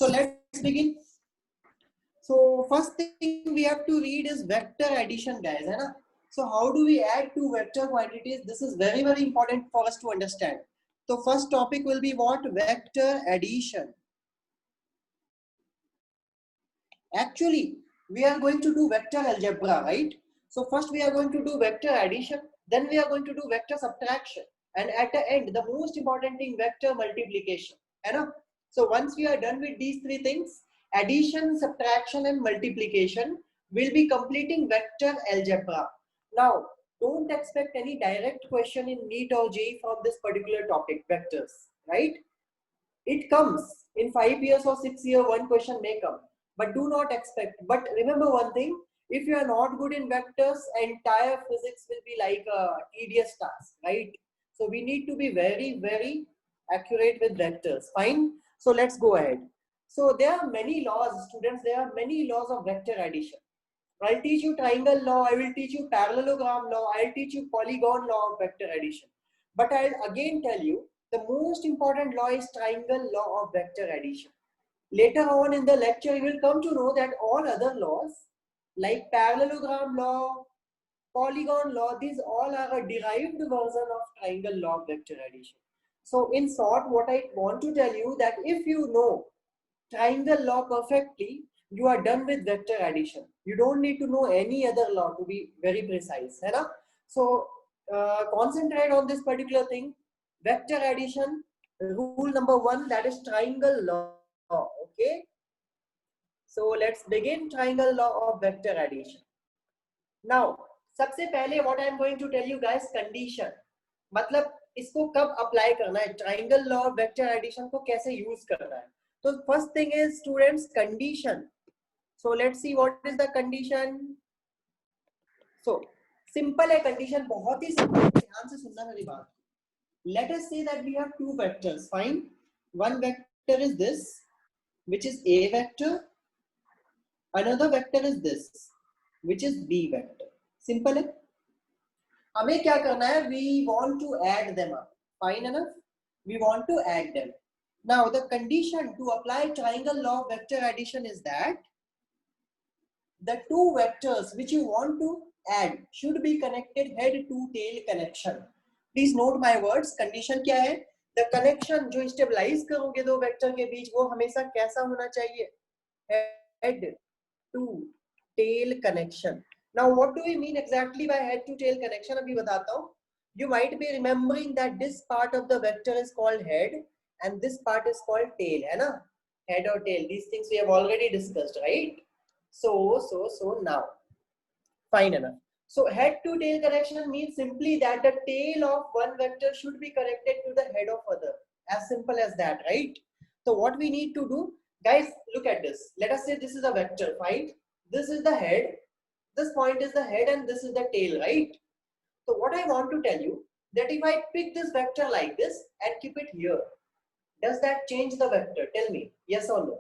So let's begin. So first thing we have to read is vector addition, guys, है ना? So how do we add two vector quantities? This is very important for us to understand. So first topic will be what? Vector addition. Actually, we are going to do vector algebra, right? So first we are going to do vector addition, then we are going to do vector subtraction, and at the end, the most important thing, vector multiplication, है ना? So once we are done with these three things, addition, subtraction and multiplication, will be completing vector algebra. Now, don't expect any direct question in NEET or JEE from this particular topic, vectors, right? It comes in 5 years or 6 years, one question may come, but do not expect. But remember one thing, if you are not good in vectors, entire physics will be like a tedious task, right? So we need to be very accurate with vectors. Fine. So let's go ahead. So there are many laws, students. There are many laws of vector addition. I'll teach you triangle law. I will teach you parallelogram law. I'll teach you polygon law of vector addition. But I'll again tell you, the most important law is triangle law of vector addition. Later on in the lecture, you will come to know that all other laws like parallelogram law, polygon law, these all are a derived version of triangle law of vector addition. So in short, what I want to tell you that if you know triangle law perfectly, you are done with vector addition. You don't need to know any other law to be very precise. Hai na? So concentrate on this particular thing. Vector addition, rule number 1, that is triangle law. Okay. So let's begin triangle law of vector addition. Now, सबसे पहले what I am going to tell you guys, condition. मतलब इसको कब apply करना है, triangle law of vector addition को कैसे use करना है. So first thing is students, condition. So let's see what is the condition. So simple है condition, बहुत ही simple. ध्यान से सुनना मेरी बात. Let us say that we have two vectors. Fine. One vector is this, which is A vector. Another vector is this, which is B vector. Simple है. हमें क्या करना है? We want to add them up. Fine enough. We want to add them. Now the condition to apply triangle law of vector addition is that the two vectors which you want to add should be connected head to tail connection. Please note my words. Condition क्या है? The connection जो stabilize करोगे दो vector के बीच, वो हमेशा कैसा होना चाहिए? Head to tail connection. Now what do we mean exactly by head to tail connection? अभी बताता हूँ. You might be remembering that this part of the vector is called head and this part is called tail, है ना? Head or tail. These things we have already discussed, right? So now, fine enough. So head to tail connection means simply that the tail of one vector should be connected to the head of other. As simple as that, right? So what we need to do, guys, look at this. Let us say this is a vector, right? This is the head. This point is the head and this is the tail, right? So what I want to tell you, that if I pick this vector like this and keep it here, does that change the vector? Tell me, yes or no?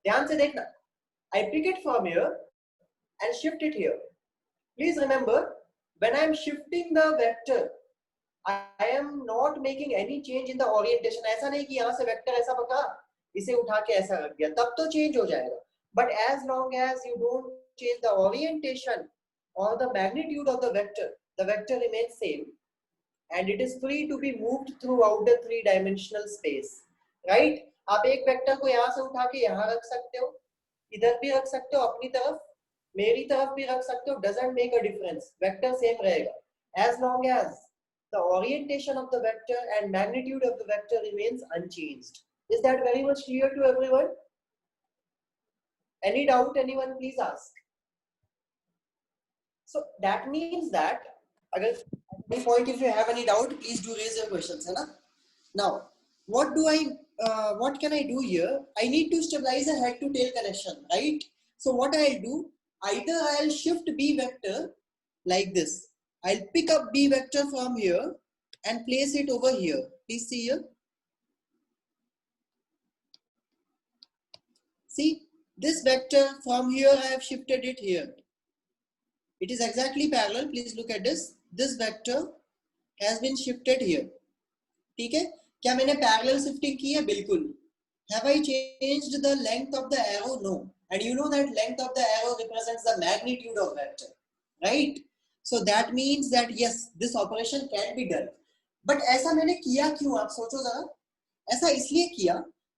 ध्यान से देखना. I pick it from here and shift it here. Please remember, when I am shifting the vector, I am not making any change in the orientation. ऐसा नहीं कि यहाँ से vector ऐसा पका, इसे उठा के ऐसा रख दिया, तब तो change हो जाएगा. But as long as you don't change the orientation or the magnitude of the vector remains same, and it is free to be moved throughout the three-dimensional space, right? आप एक vector को यहाँ से उठा के यहाँ रख सकते हो, इधर भी रख सकते हो अपनी तरफ, मेरी तरफ भी रख सकते हो, doesn't make a difference. Vector same रहेगा, as long as the orientation of the vector and magnitude of the vector remains unchanged. Is that very much clear to everyone? Any doubt? Anyone? Please ask. So that means that, अगर at any point if you have any doubt, please do raise your questions, है ना? Now, what can I do here? I need to stabilize a head to tail connection, right? So what I'll do, either I'll shift B vector like this. I'll pick up B vector from here and place it over here. Please see here. See, this vector from here I have shifted it here. It is exactly parallel. Please look at this. This vector has been shifted here. ठीक है? क्या मैंने parallel shifting की है? बिल्कुल. Have I changed the length of the arrow? No. And you know that length of the arrow represents the magnitude of vector, right? So that means that yes, this operation can be done. But ऐसा मैंने किया क्यों, आप सोचो जरा. ऐसा इसलिए किया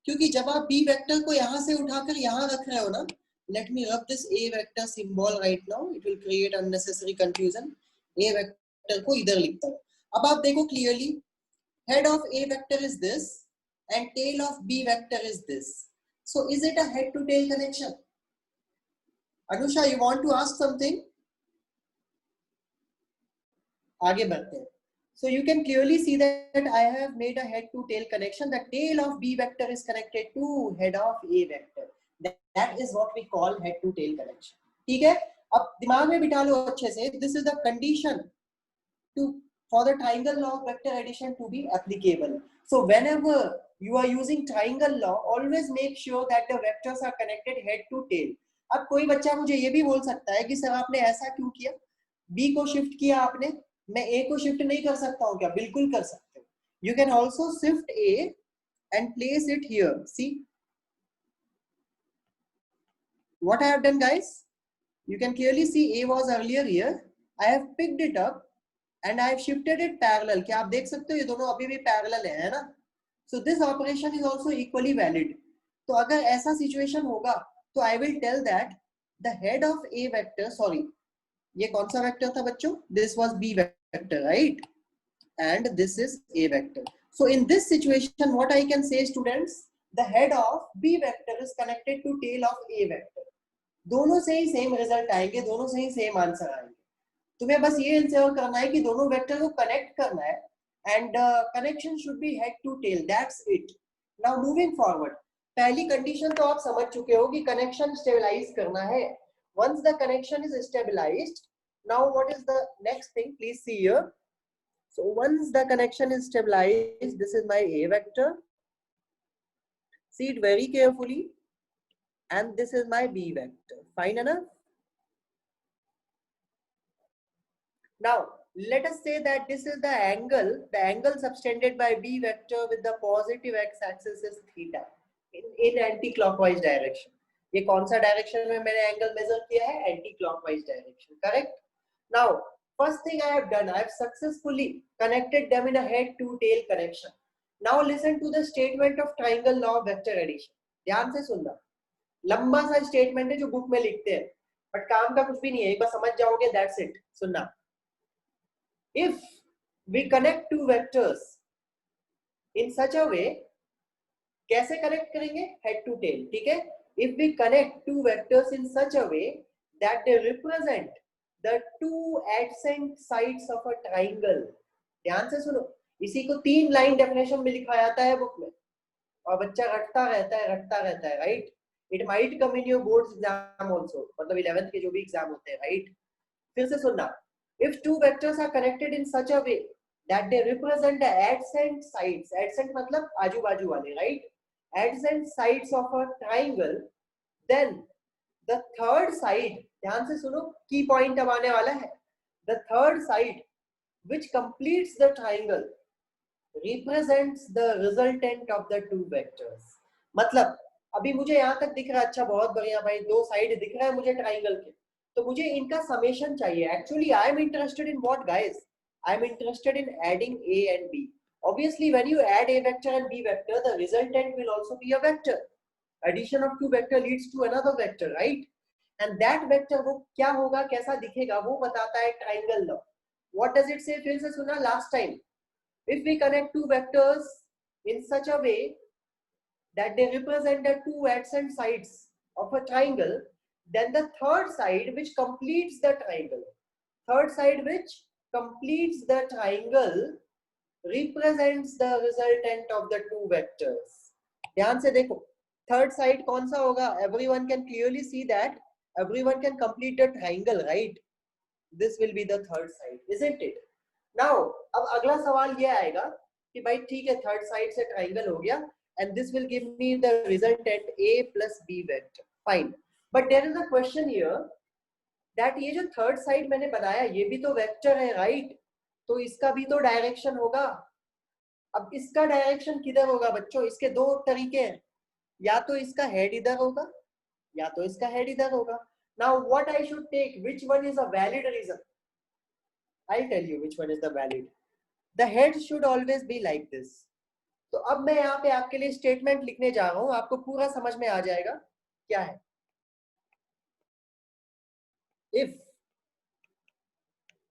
क्योंकि जब आप b वेक्टर को यहाँ से उठाकर यहाँ रख रहे हो ना, let me rub this a vector symbol right now, it will create unnecessary confusion. a vector को इधर लिखता हूँ. अब आप देखो clearly, head of a vector is this and tail of b vector is this. So is it a head to tail connection? Anusha, you want to ask something? आगे बढ़ते हैं. So you can clearly see that I have made a head to tail connection. The tail of b vector is connected to head of a vector. That is what we call head to tail connection. ठीक है, अब दिमाग में बिठा लो अच्छे से. This is the condition to for the triangle law of vector addition to be applicable. So whenever you are using triangle law, always make sure that the vectors are connected head to tail. अब कोई बच्चा मुझे ये भी बोल सकता है कि सर आपने ऐसा क्यों किया, b को शिफ्ट किया आपने, मैं a को शिफ्ट नहीं कर सकता हूँ क्या? बिल्कुल कर सकते हो. You can also shift a and place it here. See what I have done, guys? You can clearly see a was earlier here. I have picked it up and I have shifted it parallel. क्या आप देख सकते हो ये दोनों अभी भी parallel है ना? So this operation is also equally valid. तो अगर ऐसा situation होगा तो I will tell that the head of a vector, sorry, ये कौन सा वेक्टर था बच्चों? This was b vector, right? And this is a vector. So in this situation, what I can say, students, the head of b vector is connected to tail of a vector. दोनों से ही same result आएंगे, दोनों से ही same answer आएंगे. तुम्हें बस ये ensure करना है कि दोनों वेक्टर को कनेक्ट करना है and connection should be head to tail. That's it. Now moving forward, पहली कंडीशन तो आप समझ चुके हो कि कनेक्शन स्टेबलाइज करना है. Once the connection is stabilised, now what is the next thing? Please see here. So once the connection is stabilized, this is my a vector. See it very carefully. And this is my b vector. Fine enough? Now, let us say that this is the angle subtended by b vector with the positive x-axis is theta in anti-clockwise direction. ये कौन सा direction में मैंने angle measure किया है? Anti-clockwise direction. Correct. Now first thing I have done, I have successfully connected them in a head-to-tail connection. Now listen to the statement of triangle law of vector addition. ध्यान से सुनना. लंबा सा statement है जो book में लिखते हैं, बट काम का कुछ भी नहीं है, एक बार समझ जाओगे. That's it. सुनना. If we connect two vectors in such a way, कैसे कनेक्ट करेंगे? Head to tail. ठीक है. If we connect two vectors in such a way that they represent the two adjacent sides of a triangle. ध्यान से सुनो, इसी को 3 line definition में लिखा जाता है बुक में और बच्चा रटता रहता है, right? It might come in your boards exam also, मतलब 11th के जो भी एग्जाम होते हैं, राइट? फिर से सुनना. If two vectors are connected in such a way that they represent the adjacent sides, adjacent मतलब आजू बाजू वाले, right? Adjacent sides of a triangle, then the third side, ध्यान से सुनो, की पॉइंट अब आने वाला है. The third side which completes the triangle represents the resultant of the two vectors. मतलब अभी मुझे यहाँ तक दिख रहा है, अच्छा बहुत बढ़िया भाई, 2 साइड दिख रहा है मुझे ट्राइंगल के, तो मुझे इनका समेशन चाहिए. Actually I am interested in what guys? I am interested in adding a and b. Obviously when you add a vector and b vector, the resultant will also be a vector. Addition of two vector leads to another vector, right? And that vector वो क्या होगा, कैसा दिखेगा, वो बताता है triangle law. What does it say? फिर से सुना last time. If we connect two vectors in such a way that they represent the two adjacent sides of a triangle, then the third side which completes the triangle, represents the resultant of the two vectors. ध्यान से देखो, third side कौन सा होगा? Everyone can clearly see that everyone can complete the triangle, right? This will be the third side, isn't it? Now अब अगला सवाल ये आएगा कि भाई ठीक है, थर्ड साइड से ट्राइंगल हो गया and this will give me the resultant a plus b vector. Fine, but there is a question here that ये जो थर्ड साइड मैंने बनाया ये भी तो वेक्टर है, राइट? तो इसका भी तो डायरेक्शन होगा. अब इसका डायरेक्शन किधर होगा बच्चों? इसके दो तरीके हैं. या तो इसका हेड इधर होगा या तो इसका हेड इधर होगा. Now what I should take, which one is a valid reason? I'll tell you which one is the valid. The head should always be like this. तो अब मैं यहाँ पे आपके लिए स्टेटमेंट लिखने जा रहा हूँ, आपको पूरा समझ में आ जाएगा क्या है. If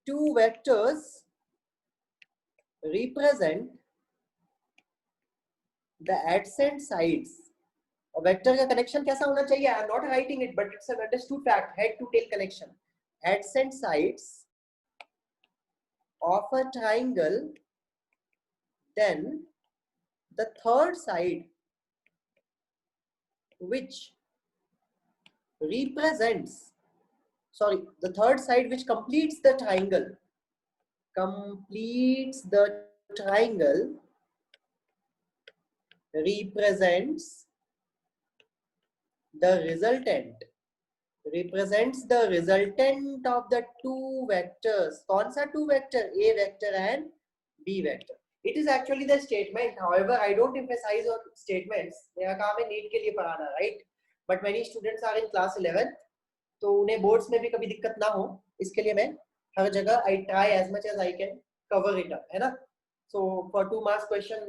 two vectors represent the adjacent sides, और वेक्टर का कनेक्शन कैसा होना चाहिए? I am not writing it but it's an understood fact. Head to tail connection. Adjacent sides of a triangle, then the third side which represents, sorry, the third side which completes the triangle represents the resultant of the two vectors. कौन सा two vector? A vector and B vector. It is actually the statement. However, I don't emphasize on statements. मेरा काम है NEET के लिए पढ़ाना, right? But many students are in class 11, तो उन्हें बोर्ड्स में भी कभी दिक्कत ना हो, इसके लिए मैं हर जगह I try as much as I can cover it up, है ना? So for 2 marks question,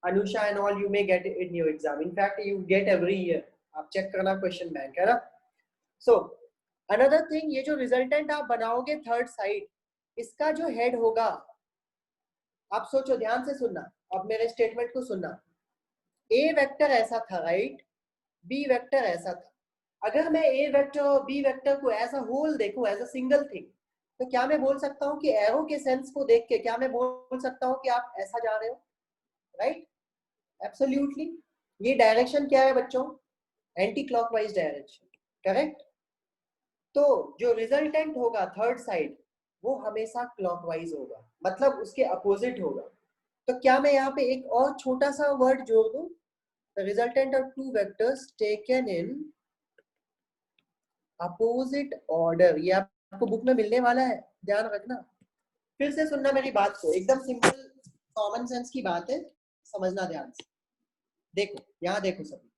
Anusha and all you may get it in your exam. In fact, you get every year. आप चेक करना question bank, है ना? So another thing, ये जो resultant आप बनाओगे थर्ड साइड, इसका जो हेड होगा, आप सोचो, ध्यान से सुनना, अब मेरे स्टेटमेंट को सुनना. ए वेक्टर ऐसा था, राइट? बी वेक्टर ऐसा था. अगर मैं ए वेक्टर और बी वेक्टर को एज अ होल देखूं, एज अ सिंगल थिंग, तो क्या मैं बोल सकता हूं कि एरो के सेंस को देख के क्या मैं बोल सकता हूं कि आप ऐसा जा रहे हो, राइट? एब्सोल्युटली. ये डायरेक्शन क्या है बच्चों? Anti clockwise direction, correct? तो जो रिजल्टेंट होगा थर्ड साइड, वो हमेशा क्लॉकवाइज होगा, मतलब उसके अपोजिट होगा. तो क्या मैं यहाँ पे एक और छोटा सा वर्ड जोड़ दूं? The resultant of two vectors taken in opposite order. ये आपको बुक में मिलने वाला है, ध्यान रखना. फिर से सुनना मेरी बात को, एकदम सिंपल कॉमन सेंस की बात है, समझना ध्यान से. देखो यहाँ देखो सभी,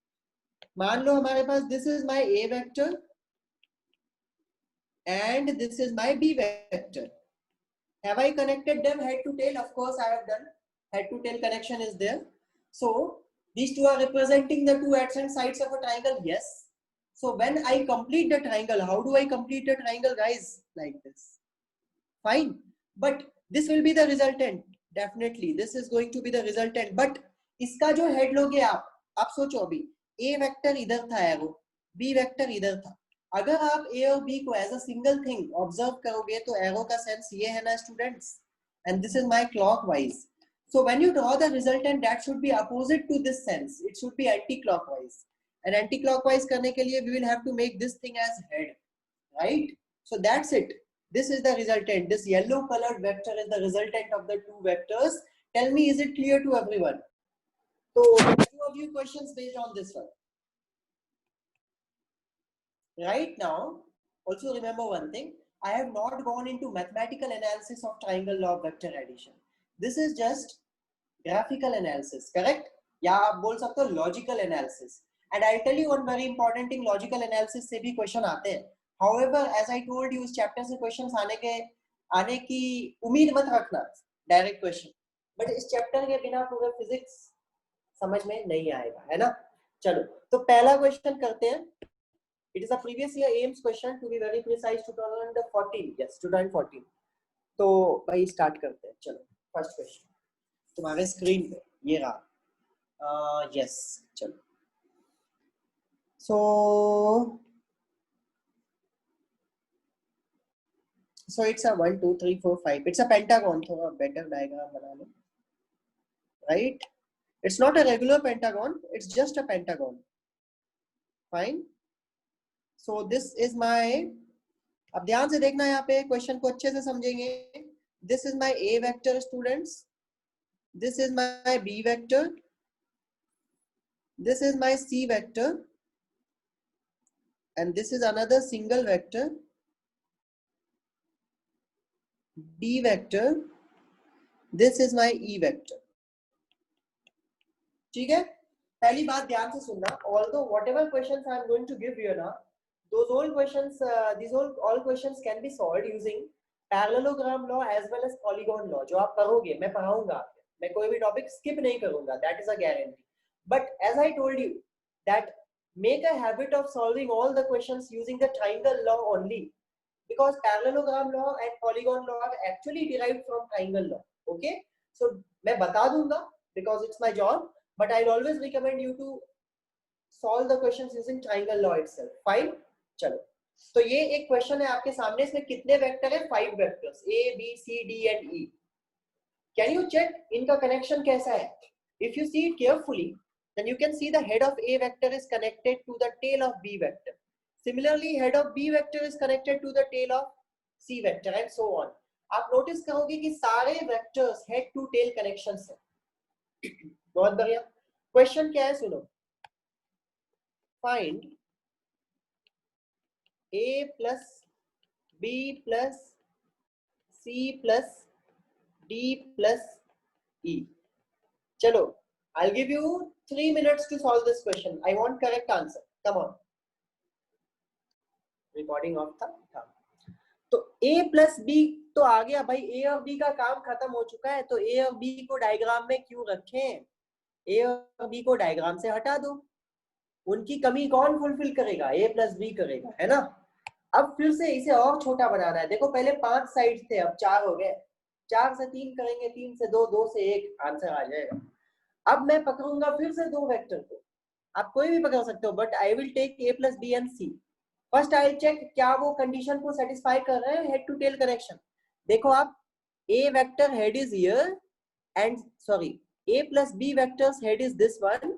मान लो हमारे पास this is my A vector and this is my B vector. Have I connected them head to tail? Of course I have done. Head to tail connection is there. So these two are representing the two adjacent sides of a triangle. Yes. So when I complete the triangle, how do I complete the triangle, guys? Like this. Fine. But this will be the resultant. Definitely this is going to be the resultant. But इसका जो head लोगे आप सोचो अभी, A vector इधर था arrow, B vector इधर था. अगर आप ए और बी को as a single thing observe करोगे तो एरो का सेंस ये है ना students, and this is my clockwise. So when you draw the resultant that should be opposite to this sense, it should be anti clockwise. And anti clockwise करने के लिए we will have to make this thing as head, right? So that's it. This is the resultant. This yellow colored vector is the resultant of the two vectors. Tell me, is it clear to everyone? So, few of you questions based on this one. Right now, also remember one thing, I have not gone into mathematical analysis of triangle law of vector addition. This is just graphical analysis, correct? या आप बोल सकते हो logical analysis. And I'll tell you one very important thing, logical analysis से भी question आते हैं. However, as I told you, इस chapter से questions आने की उम्मीद मत रखना, direct question. But इस chapter के बिना पूरा physics समझ में नहीं आएगा, है ना? चलो, तो पहला question करते हैं. It is a previous year AIMS question, to be very precise, 2014. Yes, 2014. तो भाई स्टार्ट करते हैं. चलो, फर्स्ट क्वेश्चन तुम्हारे स्क्रीन पे ये रहा. यस, चलो. So it's a 1 2 3 4 5. It's a pentagon. थोड़ा better diagram बना लो, right? It's not a regular pentagon. It's just a pentagon. Fine. So this is my, अब ध्यान से देखना यहाँ पे, क्वेश्चन को अच्छे से समझेंगे. This is my A vector, students. This is my B vector. This is my C vector. And this is another single vector, D vector. This is my E vector. ठीक है? पहली बात ध्यान से सुनना, although whatever questions I am going to give you ना, those all questions, these all questions can be solved using parallelogram law as well as polygon law. जो आप करोगे, मैं पढ़ाऊंगा, मैं कोई भी टॉपिक स्किप नहीं करूंगा, that is a guarantee. But as I told you that make a habit of solving all the questions using the triangle law only, because parallelogram law and polygon law are actually derived from triangle law. Okay, so मैं बता दूंगा because it's my job, but I'll always recommend you to solve the questions using triangle law itself. Fine, चलो, तो ये एक question है आपके सामने, इसमें कितने वेक्टर है? 5 vectors A, B, C, D and E. Can you check इनका कनेक्शन कैसा है? If you see it carefully, then you can see the head of A vector is connected to the tail of B vector. Similarly, head of B vector is connected to the tail of C vector and so on. आप notice करोगे कि सारे vectors head to tail connections हैं। बहुत बढ़िया। Question क्या है सुनो, find A plus B plus C plus D plus E. चलो, I'll give you 3 minutes to solve this question. I want correct answer. Come on. Recording off था। तो A plus B तो आ गया भाई, A और B का काम खत्म हो चुका है, तो A और B को डायग्राम में क्यों रखें? A और B को डायग्राम से हटा दो, उनकी कमी कौन फुलफिल करेगा? A plus B करेगा, है ना। अब फिर से इसे और छोटा बनाना है। देखो पहले 5 साइड थे, अब 4 हो गए, 4 से 3 करेंगे, 3 से 2, 2 से 1, आंसर आ जाएगा। अब मैं पकड़ूंगा फिर से 2 वेक्टर को, आप कोई भी पकड़ सकते हो, but I will take A plus B and C. First I check क्या वो कंडीशन को सेटिस्फाई कर रहे हैं, हेड टू टेल कनेक्शन। देखो आप, A vector head is here and sorry A plus B vectors head is this one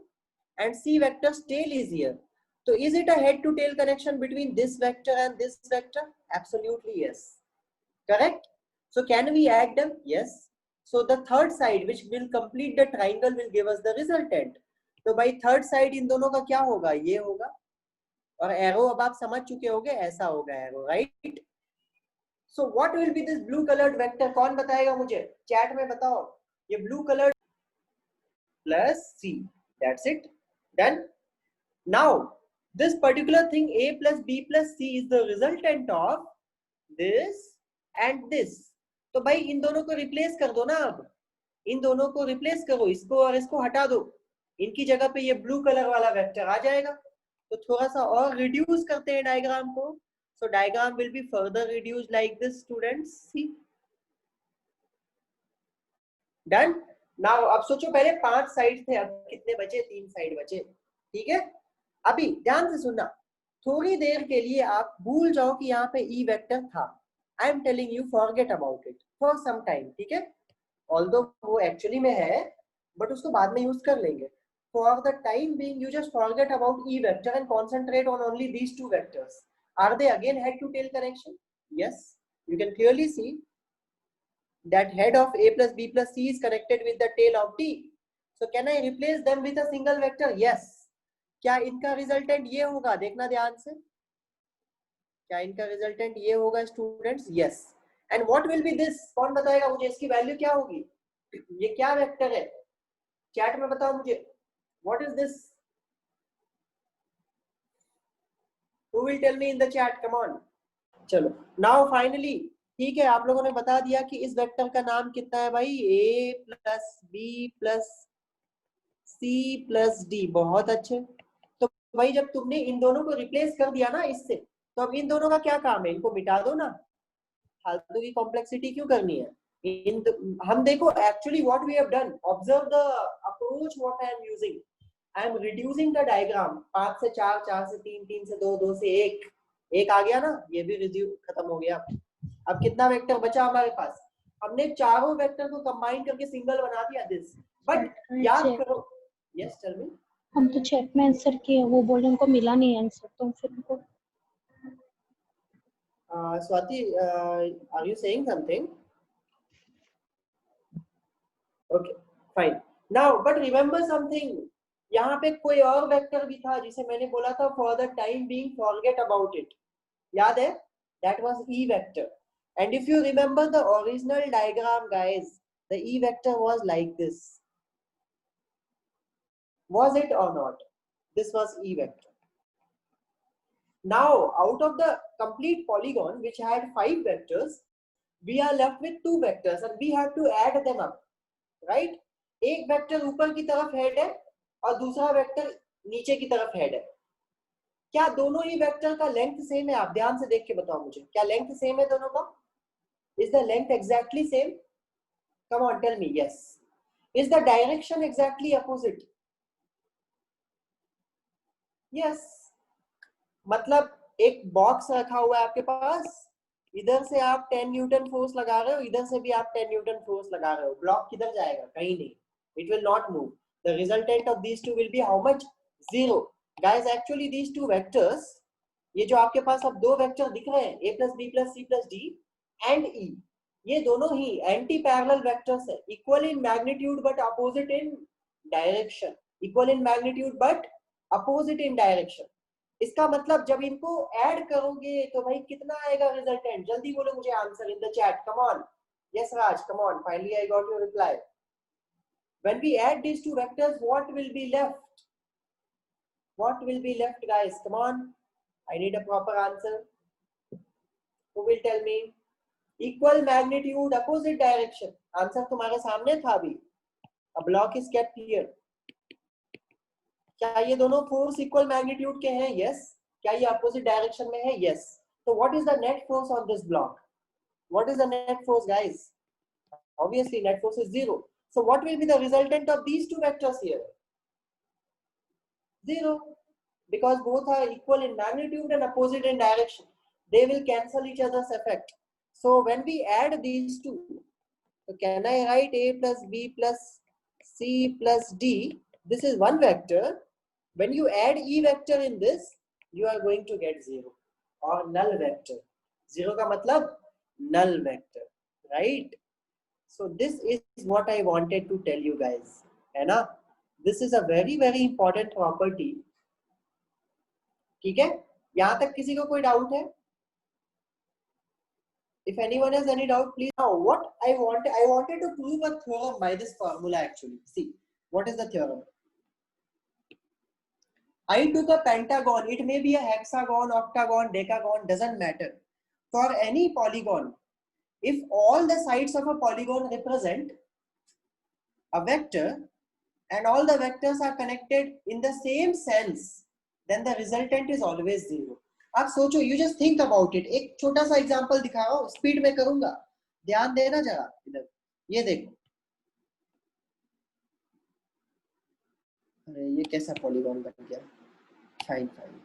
and C vector's tail is here. So is it a head to tail connection between this vector and this vector? Absolutely yes. Correct? So can we add them? Yes. So the third side which will complete the triangle will give us the resultant. तो भाई third side इन दोनों का क्या होगा? ये होगा, और arrow अब आप समझ चुके होंगे, ऐसा होगा arrow, right. So what will be this blue coloured vector? कौन बताएगा मुझे? चैट में बताओ। ये blue coloured plus C, that's it, done. Now this particular thing A plus B plus C is the resultant of this and this. तो भाई इन दोनों को रिप्लेस कर दो ना, अब इन दोनों को रिप्लेस करो, इसको और इसको हटा दो, इनकी जगह पे ये ब्लू कलर वाला वेक्टर आ जाएगा। तो थोड़ा सा और रिड्यूस करते हैं डायग्राम को। So diagram will be further reduce like this students, see, done. Now अब सोचो पहले 5 साइड थे, अब कितने बचे? 3 साइड बचे, ठीक है। अभी ध्यान से सुनना, थोड़ी देर के लिए आप भूल जाओ कि यहाँ पे ई वेक्टर था। I am telling you forget about it for some time, ठीक है। ऑल्दो वो एक्चुअली में है, बट उसको बाद में यूज कर लेंगे। For the time being you just forget about E vector and concentrate on only these 2 vectors. Are they again head to tail connection? Yes, you can clearly see that head of A plus B plus C is connected with the tail of D. So can I replace them with a single vector? Yes. क्या इनका resultant ये होगा? देखना ध्यान से, क्या इनका resultant ये होगा students? Yes. And what will be this? कौन बताएगा मुझे इसकी वैल्यू क्या होगी? ये क्या वेक्टर है? चैट में बताओ मुझे, what is this? Who will tell me in the chat, come on. चलो नाउ फाइनली, ठीक है, आप लोगों ने बता दिया कि इस वेक्टर का नाम कितना है भाई? A plus B plus C plus D. बहुत अच्छे। तो भाई जब तुमने इन दोनों को रिप्लेस कर दिया ना इससे, तो अब इन दोनों का क्या काम है? इनको मिटा दो ना, फालतू की कॉम्प्लेक्सिटी क्यों करनी है? हम देखो actually what we have done, observe the approach what I am using. I am reducing the diagram, 5 से 4, 4 से 3, 3 से 2, 2 से 1, 1 आ गया ना, ये भी रिड्यूस खत्म हो गया। अब कितना वेक्टर बचा हमारे पास? हमने चारों वेक्टर को कंबाइन करके सिंगल बना दिया दिस। बट याद करो, यस टेल मी। हम तो चैट में आंसर किए, वो बोले उनको मिला नहीं आंसर, तो फिर उनको Swati, are you saying something? Okay, fine. Now, but remember something. यहाँ पे कोई और वेक्टर भी था जिसे मैंने बोला था for the time being forget about it. याद है? That was E vector. And if you remember the original diagram, guys, the E vector was like this. Was it or not? This was E vector. Now, out of the complete polygon which had 5 vectors, we are left with 2 vectors and we have to add them up, right? एक vector ऊपर की तरफ head है और दूसरा vector नीचे की तरफ हेड है. क्या दोनों ही वेक्टर का लेंथ सेम है? आप ध्यान से देख के बताओ मुझे, क्या लेंथ सेम है दोनों का? Is the length exactly same? Come on, tell me. Yes. Is the direction exactly opposite? Yes. मतलब एक बॉक्स रखा हुआ है आपके पास, इधर से आप 10 न्यूटन फोर्स लगा रहे हो, इधर से भी आप 10 न्यूटन फोर्स लगा रहे हो. ब्लॉक किधर जाएगा? कहीं नहीं. It will not move. The resultant of these two will be how much? 0. Guys, actually these two vectors, ये जो आपके पास अब दो वेक्टर दिख रहे हैं, a plus b plus c plus d and e, ये दोनों ही एंटी पैरेलल वेक्टर्स है. Equal in magnitude but opposite in direction. Equal in magnitude but opposite in direction. इसका मतलब जब इनको ऐड करोगे तो भाई कितना आएगा रिजल्टेंट? जल्दी बोलो मुझे answer in the chat. Come on. Yes Raj, come on. Finally I got your reply. When we add these two vectors, what will be left? What will be left, guys? Come on. I need a proper answer. Who will tell me? Equal magnitude, opposite direction. Answer तुम्हारे सामने था अभी. A block is kept here. क्या ये दोनों force equal magnitude के हैं? Yes. क्या ये अपोजिट डायरेक्शन में है? यस. तो what is the net force on this block? What is the net force, guys? Obviously net force is 0. So what will be the resultant of these two vectors here? 0. Because both are equal in magnitude and opposite in direction, they will cancel each other's effect. So when we add these two, so can I write a plus b plus c plus d? This is one vector. When you add e vector in this, you are going to get 0 or null vector. 0 का मतलब null vector, right? So this is what I wanted to tell you guys, है ना? This is a very very important property. ठीक है? यहाँ तक किसी को कोई डाउट है? If anyone has any doubt, please. Now, what I wanted to prove a theorem by this formula actually. See, what is the theorem? I took a pentagon. It may be a hexagon, octagon, decagon, doesn't matter. For any polygon, if all the sides of a polygon represent a vector and all the vectors are connected in the same sense, then the resultant is always 0. आप सोचो, you just think about it. एक छोटा सा example दिखा रहा हूं, speed में करूंगा, ध्यान देना जरा. इधर ये देखो. अरे ये कैसा पॉलीगॉन बन गया? Fine fine.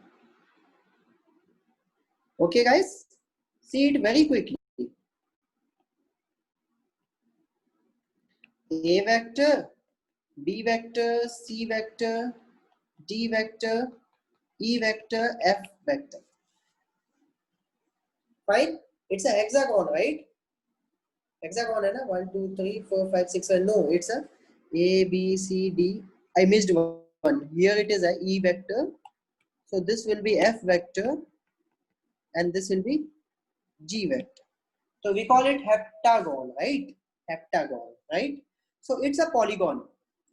Okay guys, see it very quickly. A vector, b vector, c vector, d vector, e vector, f vector. Fine. It's a hexagon, right? Hexagon है ना? 1 2 3 4 5 6 7. No, it's a b c d. I missed one. Here it is a e vector. So this will be f vector and this will be g vector. So we call it heptagon, right? Heptagon, right? So it's a polygon.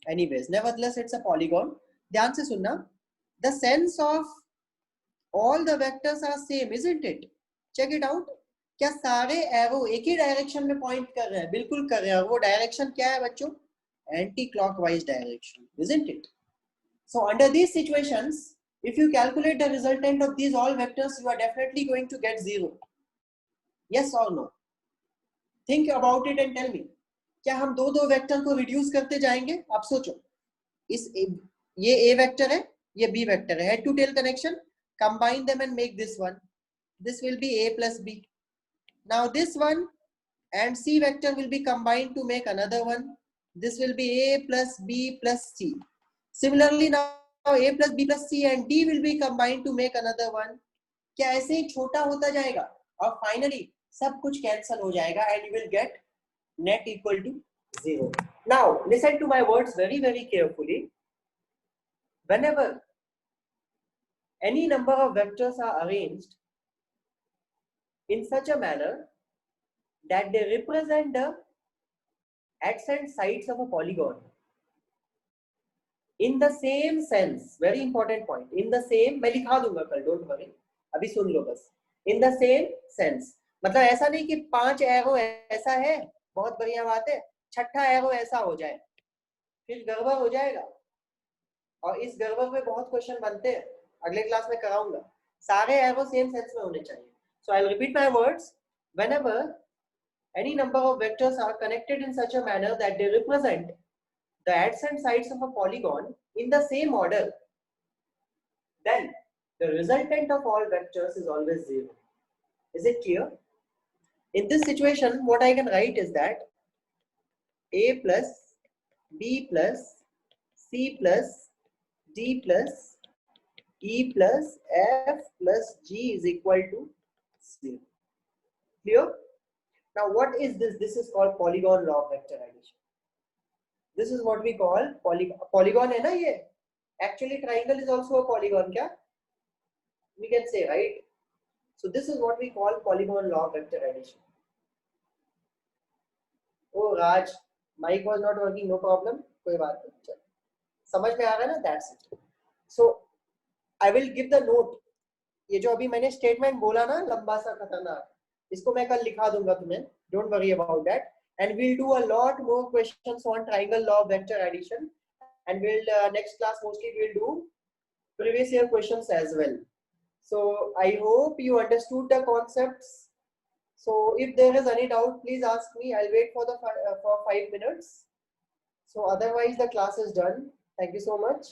Anyways, nevertheless, it's a polygon. ध्यान से सुनना. The sense of all the vectors are same, isn't it? Check it out. क्या सारे arrow एक ही direction में point कर रहे हैं? बिल्कुल कर रहे हैं. और वो डायरेक्शन क्या है बच्चों? Anti clockwise direction, isn't it? So under these situations, if you calculate the resultant of these all vectors, you are definitely going to get 0. Yes or no? Think about it and tell me. क्या हम दो दो vector को reduce करते जाएंगे? आप सोचो. ये a वेक्टर है, ये b वेक्टर है. Head to tail connection. Combine them and make this one. This will be a plus b. Now this one and c vector will be combined to make another one. This will be a plus b plus c. Similarly now a plus b plus c and d will be combined to make another one. क्या ऐसे ही छोटा होता जाएगा और finally सब कुछ cancel हो जाएगा and you will get net equal to 0. Now listen to my words very very carefully. Whenever any number of vectors are arranged in such a manner that they represent the adjacent sides of a polygon, In the same sense, very important point, in the same, मैं लिखा दूंगा कल, don't worry, अभी सुन लो बस. In the same sense, मतलब ऐसा नहीं कि 5 एरो ऐसा है, बहुत बढ़िया बात है, छठा एरो ऐसा हो जाए, फिर गड़बड़ हो जाएगा. और इस गड़बड़ में बहुत क्वेश्चन बनते हैं, अगले क्लास में कराऊंगा. सारे एरो सेम सेंस में होने चाहिए. So I'll repeat my words. Whenever any number of vectors are connected in such a manner that they represent the adjacent sides of a polygon in the same order, then the resultant of all vectors is always 0. Is it clear? In this situation, what I can write is that a plus b plus c plus d plus e plus f plus g is equal to 0. Clear? Now what is this? This is called polygon law of vector addition. This is what we call polygon है ना ये? Actually triangle is also a polygon क्या? We can say, right? So this is what we call polygon law of vector addition. Oh Raj, mic was not working, no problem. कोई बात नहीं, चल समझ में आ रहा है ना? That's it. So I will give the note. ये जो अभी मैंने स्टेटमेंट बोला ना लंबा सा खतरनाक, इसको मैं कल लिखा दूंगा तुम्हें. Don't worry about that. And we'll do a lot more questions on triangle law of vector addition. And we'll next class mostly we'll do previous year questions as well. So I hope you understood the concepts. So if there is any doubt, please ask me. I'll wait for 5 minutes. So otherwise the class is done. Thank you so much.